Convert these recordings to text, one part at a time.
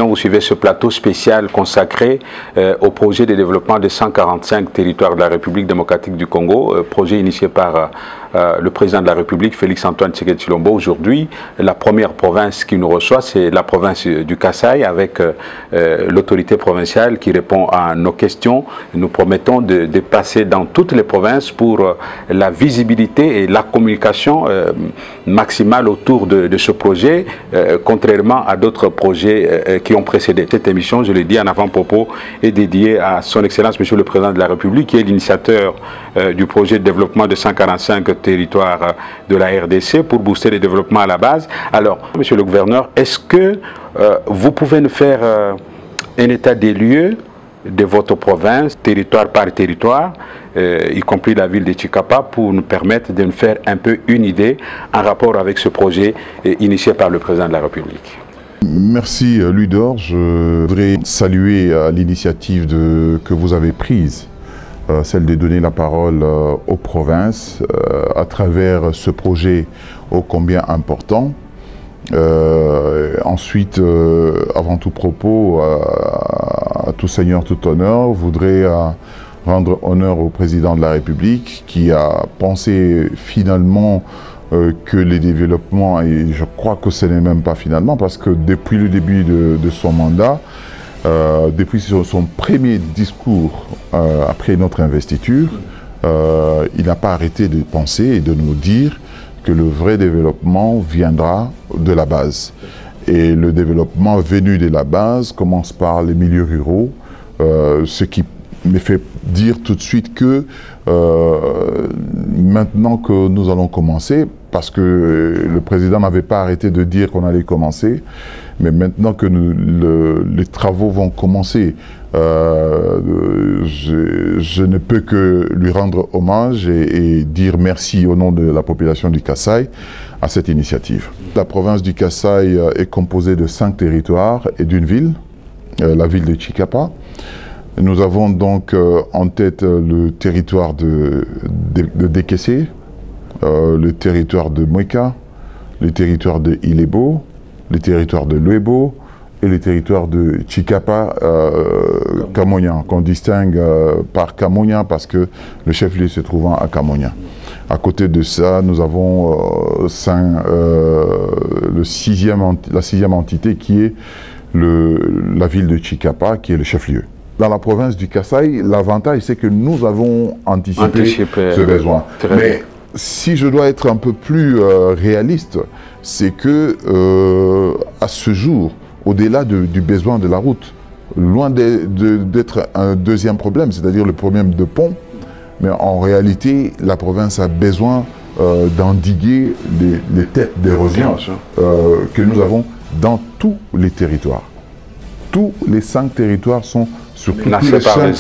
vous suivez ce plateau spécial consacré au projet de développement de 145 territoires de la République démocratique du Congo, projet initié par le président de la République, Félix-Antoine Tshisekedi Tshilombo. Aujourd'hui, la première province qui nous reçoit, c'est la province du Kasaï, avec l'autorité provinciale qui répond à nos questions. Nous promettons de passer dans toutes les provinces pour la visibilité et la communication maximale autour de ce projet, contrairement à d'autres projets qui ont précédé. Cette émission, je l'ai dit en avant-propos, est dédiée à son Excellence, Monsieur le Président de la République, qui est l'initiateur du projet de développement de 145 territoires de la RDC pour booster le développement à la base. Alors, Monsieur le Gouverneur, est-ce que vous pouvez nous faire un état des lieux de votre province, territoire par territoire, y compris la ville de Tshikapa, pour nous permettre de nous faire un peu une idée en rapport avec ce projet initié par le Président de la République? Merci Ludor, je voudrais saluer l'initiative que vous avez prise, celle de donner la parole aux provinces à travers ce projet ô combien important. Ensuite, avant tout propos, à tout seigneur, tout honneur, je voudrais rendre honneur au président de la République qui a pensé finalement que les développements, et je crois que ce n'est même pas finalement, parce que depuis le début de son mandat, depuis son premier discours après notre investiture, il n'a pas arrêté de penser et de nous dire que le vrai développement viendra de la base. Et le développement venu de la base commence par les milieux ruraux, ce qui me fait dire tout de suite que maintenant que nous allons commencer, parce que le président n'avait pas arrêté de dire qu'on allait commencer, mais maintenant que les travaux vont commencer, je ne peux que lui rendre hommage et dire merci au nom de la population du Kasaï à cette initiative. La province du Kasaï est composée de 5 territoires et d'une ville, la ville de Tshikapa. Nous avons donc en tête le territoire de Dekese, le territoire de Mweka, le territoire de Ilebo, le territoire de Luebo et le territoire de Tshikapa Kamonia, qu'on distingue par Kamonia parce que le chef-lieu se trouvant à Kamonia. À côté de ça, nous avons la sixième entité qui est la ville de Tshikapa, qui est le chef-lieu. Dans la province du Kasaï, l'avantage, c'est que nous avons anticipé ce besoin. Mais si je dois être un peu plus réaliste, c'est que à ce jour, au-delà du besoin de la route, loin d'être un deuxième problème, c'est-à-dire le problème de pont, mais en réalité, la province a besoin d'endiguer les têtes d'érosion que nous avons dans tous les territoires. Tous les 5 territoires sont, surtout tous les 5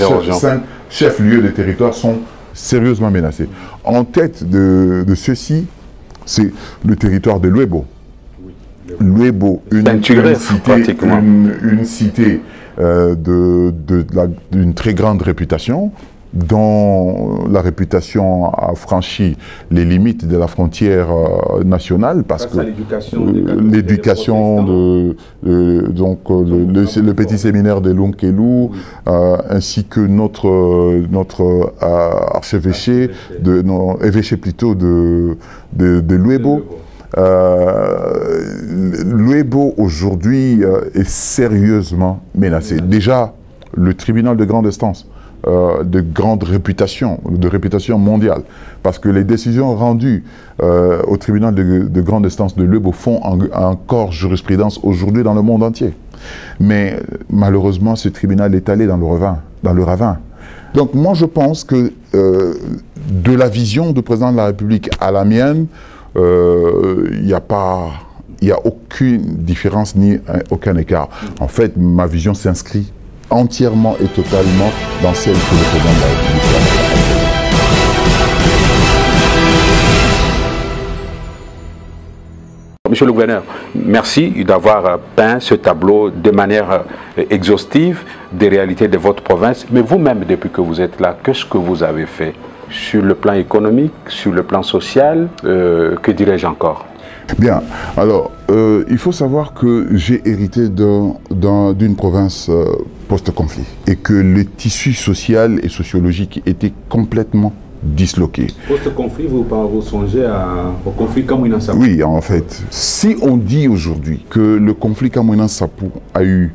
chefs-lieux de territoire sont sérieusement menacés. En tête de ceux-ci, c'est le territoire de Luebo. Luebo, une cité d'une très grande réputation, dont la réputation a franchi les limites de la frontière nationale, parce que l'éducation, donc le petit séminaire de Lunkelu, ainsi que notre archevêché, évêché plutôt de Luebo. Luebo aujourd'hui est sérieusement menacé. Déjà, le tribunal de grande instance, de grande réputation, de réputation mondiale, parce que les décisions rendues au tribunal de grande instance de Luebo font encore jurisprudence aujourd'hui dans le monde entier. Mais malheureusement, ce tribunal est allé dans le ravin. Donc moi je pense que de la vision du président de la République à la mienne, il n'y a aucune différence ni aucun écart. En fait, ma vision s'inscrit entièrement et totalement dans celle que le président de la République a. Monsieur le gouverneur, merci d'avoir peint ce tableau de manière exhaustive des réalités de votre province. Mais vous-même, depuis que vous êtes là, qu'est-ce que vous avez fait sur le plan économique, sur le plan social, que dirais-je encore? Bien, alors, il faut savoir que j'ai hérité d'une province post-conflit et que le tissu social et sociologique était complètement disloqué. Post-conflit, vous songez au conflit Kamwina-Nsapou? Oui, en fait. Si on dit aujourd'hui que le conflit Kamwina-Nsapou a eu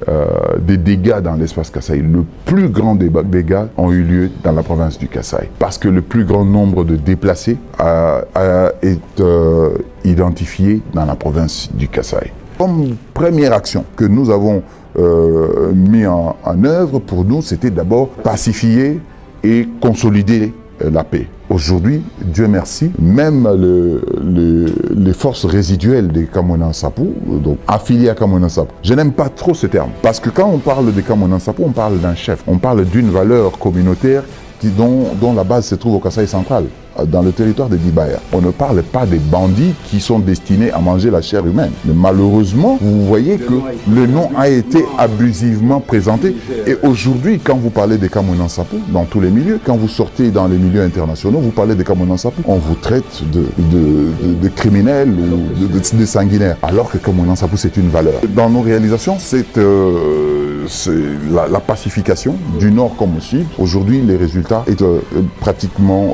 des dégâts dans l'espace Kasaï, le plus grand dégâts ont eu lieu dans la province du Kasaï. Parce que le plus grand nombre de déplacés est identifié dans la province du Kasaï. Comme première action que nous avons mis en œuvre, pour nous, c'était d'abord pacifier et consolider la paix. Aujourd'hui, Dieu merci, même les forces résiduelles des Kamwina-Nsapou, donc affiliées à Kamwina-Nsapou, je n'aime pas trop ce terme, parce que quand on parle des Kamwina-Nsapou, on parle d'un chef, on parle d'une valeur communautaire dont la base se trouve au Kasaï central, dans le territoire de Dibaya. On ne parle pas des bandits qui sont destinés à manger la chair humaine. Mais malheureusement, vous voyez que le nom a été abusivement présenté. Et aujourd'hui, quand vous parlez des Kamwina-Nsapou, dans tous les milieux, quand vous sortez dans les milieux internationaux, vous parlez des Kamwina-Nsapou, on vous traite de criminels ou de sanguinaires. Alors que Kamwina-Nsapou, c'est une valeur. Dans nos réalisations, c'est la pacification du nord comme au sud. Aujourd'hui, les résultats sont pratiquement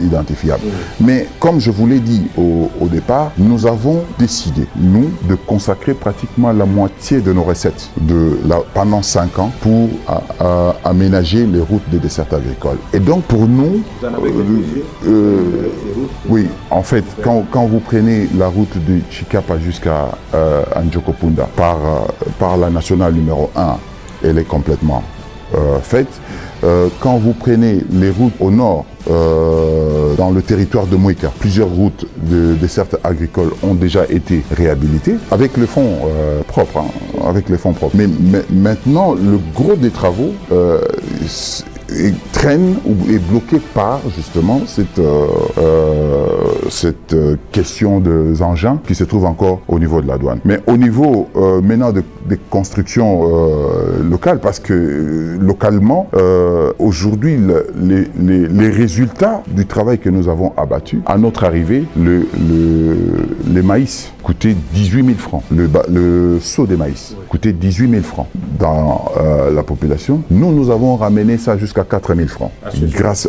identifiables. Mais comme je vous l'ai dit au départ, nous avons décidé, nous, de consacrer pratiquement la moitié de nos recettes pendant 5 ans pour aménager les routes des dessertes agricoles. Et donc pour nous, oui, en fait, quand vous prenez la route de Chikapa jusqu'à Njokopunda par la nationale numéro 1, elle est complètement faite. Quand vous prenez les routes au nord, dans le territoire de Moïka, plusieurs routes de dessertes agricoles ont déjà été réhabilitées avec les fonds propres. Avec les fonds propres. Mais maintenant, le gros des travaux traîne ou est bloqué par justement cette question des engins qui se trouve encore au niveau de la douane. Mais au niveau maintenant des constructions locales, parce que localement, aujourd'hui, les résultats du travail que nous avons abattu, à notre arrivée, les maïs coûtaient 18 000 francs. Le seau des maïs coûtait 18 000 francs dans la population. Nous avons ramené ça jusqu'à 4 000 francs. Grâce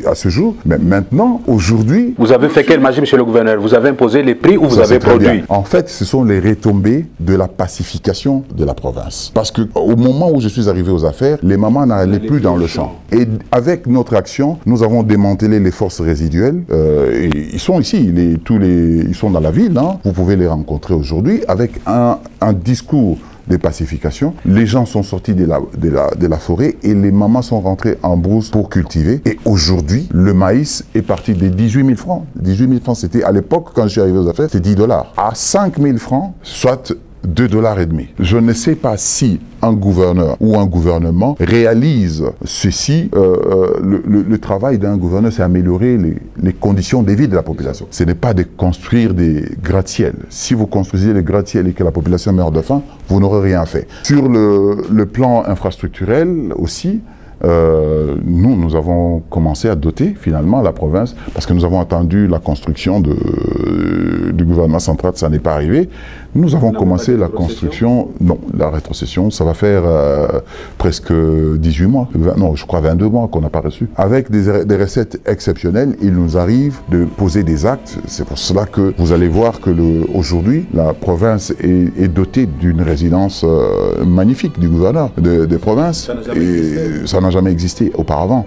à ce jour. Mais maintenant, aujourd'hui... Vous avez fait quelle magie, monsieur le gouverneur? Vous avez imposé les prix ou vous avez produit? En fait, ce sont les retombées de la pacification de la province. Parce qu'au moment où je suis arrivé aux affaires, les mamans n'allaient plus dans le champ. Et avec notre action, nous avons démantelé les forces résiduelles. Et ils sont ici, ils sont dans la ville. Hein. Vous pouvez les rencontrer aujourd'hui avec un discours de pacification. Les gens sont sortis de la forêt et les mamans sont rentrées en brousse pour cultiver. Et aujourd'hui, le maïs est parti des 18 000 francs. 18 000 francs, c'était à l'époque, quand je suis arrivé aux affaires, c'était 10 $. À 5 000 francs, soit 2,5 $. Je ne sais pas si un gouverneur ou un gouvernement réalise ceci. Le travail d'un gouverneur, c'est améliorer les conditions de vie de la population. Ce n'est pas de construire des gratte-ciels. Si vous construisez les gratte-ciels et que la population meurt de faim, vous n'aurez rien fait. Sur le plan infrastructurel aussi, nous avons commencé à doter finalement la province, parce que nous avons attendu la construction du gouvernement central, ça n'est pas arrivé. Nous avons commencé la construction, non, la rétrocession, ça va faire presque 18 mois, non, je crois 22 mois qu'on n'a pas reçu. Avec des recettes exceptionnelles, il nous arrive de poser des actes. C'est pour cela que vous allez voir que aujourd'hui, la province est dotée d'une résidence magnifique du gouverneur des provinces. Ça n'a jamais existé auparavant.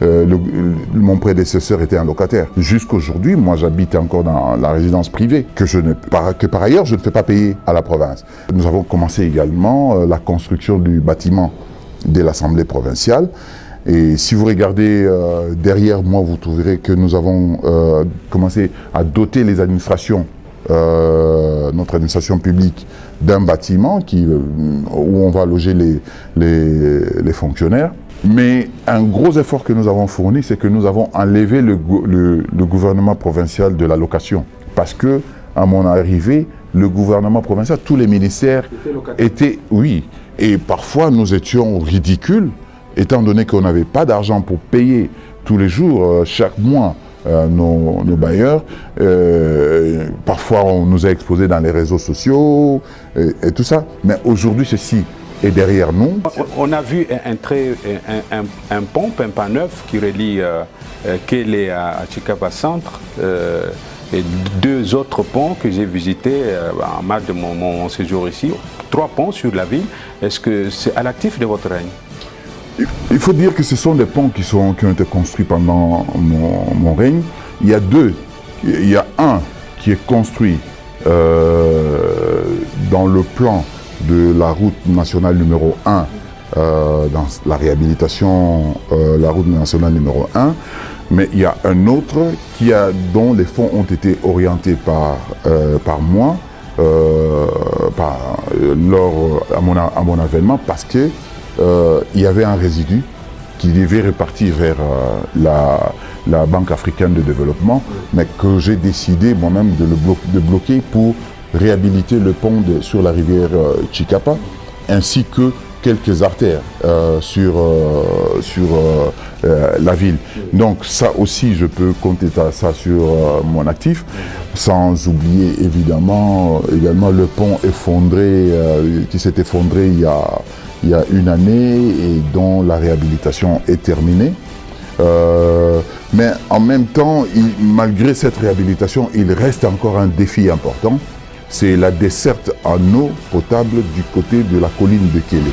Mon prédécesseur était un locataire. Jusqu'aujourd'hui, moi j'habite encore dans la résidence privée, que par ailleurs je ne fais pas payer à la province. Nous avons commencé également la construction du bâtiment de l'Assemblée provinciale. Et si vous regardez derrière moi, vous trouverez que nous avons commencé à doter les administrations, notre administration publique, d'un bâtiment où on va loger les fonctionnaires. Mais un gros effort que nous avons fourni, c'est que nous avons enlevé le gouvernement provincial de l'allocation. Parce que, à mon arrivée, le gouvernement provincial, tous les ministères étaient, oui. Et parfois, nous étions ridicules, étant donné qu'on n'avait pas d'argent pour payer tous les jours, chaque mois, nos bailleurs. parfois on nous a exposés dans les réseaux sociaux et tout ça. Mais aujourd'hui, ceci est derrière nous. On a vu un pont neuf qui relie Kélé à Tshikapa Centre. Et 2 autres ponts que j'ai visités en marge de mon séjour ici. 3 ponts sur la ville. Est-ce que c'est à l'actif de votre règne? Il faut dire que ce sont des ponts qui ont été construits pendant mon règne. Il y a 2. Il y a un qui est construit dans le plan de la route nationale numéro 1, dans la réhabilitation, la route nationale numéro 1. Mais il y a un autre dont les fonds ont été orientés par moi à mon avènement, parce que il y avait un résidu qui devait repartir vers la Banque africaine de développement, mais que j'ai décidé moi-même de bloquer pour réhabiliter le pont sur la rivière Tshikapa, ainsi que quelques artères sur la ville. Donc ça aussi, je peux compter ça sur mon actif, sans oublier évidemment également le pont effondré, qui s'est effondré il y a 1 année et dont la réhabilitation est terminée. Mais en même temps, malgré cette réhabilitation, il reste encore un défi important. C'est la desserte en eau potable du côté de la colline de Kélé.